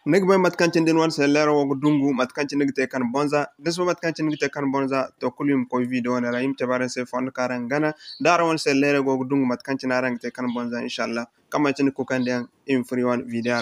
nigba matkancin din wan sellero wo dungu matkancin nigte kan bonza desbo matkancin nigte kan bonza to kulim ko video na rayim tabaren se fon karan gana daro won sellere go dungu matkancin arangte kan bonza inshallah kama cin ko kan den in free one video.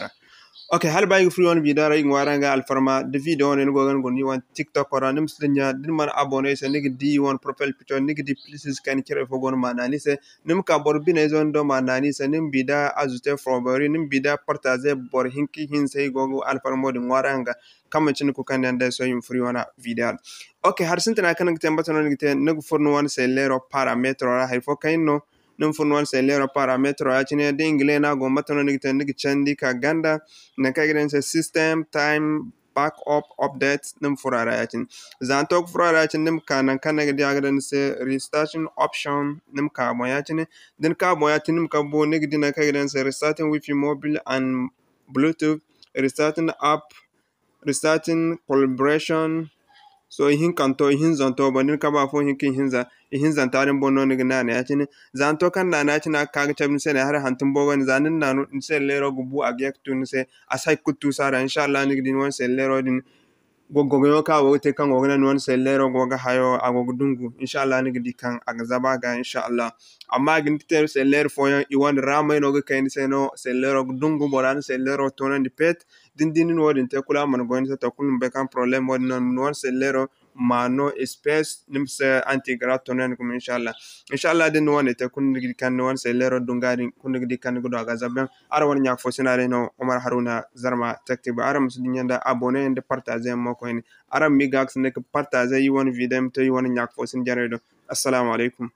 Okay, hal bayi free one video ray ngwaranga alfarma de video ne go gan goni wan TikTok ora nim slinya din man abonné se nigi di one profile picture nigi di please kan kire fo gon manani se nim ka bor bine zon do manani se nim bida azute frobery nim bida partager bor hinki hin se go alfarma de ngwaranga kama cin ko kan den so im free one video. Okay, har sintana kan ngi tembato no ngi te ngi forno wan se lero parametre ora hay fo kayno num funwan se lero parametro achine de ingle na go matono ni ten ni chandi ka ganda na ka gidan se system time backup update num furara achin zantok furara achin num kana kana ga diagran se restarting option num ka mo yachine den ka mo yachin num ka bo ni gidina ka gidan se restarting wifi mobile and bluetooth restarting app restarting collaboration so hin kanto hin zanto banin ka ba fo hin kin hin zantarin bonno ni gna ne yacine zanto kan na yacina kaga tabin se ne har hantum bo wan zanin nanu se lero gubu agek tun se asai kutu sara inshallah ni gidin wan se lero din gogo ka wo te kan wogna non se lero goga hayo agogo dungu inshallah ni gidi kan agzaba ga inshallah amma gin ter se lero fo yan iwan rama no ga kain se no se lero dungu boran se lero tonan di pet din wodin te kula man gon se to kulum be kan problem wodin non se lero mano space nimse antigra tonan kum inshallah din won te kun gidi kan non se lero dungari kun gidi kan go ga zabban ara won nyak fo sinare no Omar Haruna Zarma taktiba ara musdinyanda abonné and partager mo ko ni aram mi gax nek partager yi won video to yi won nyak fo sin jaredo assalamu alaikum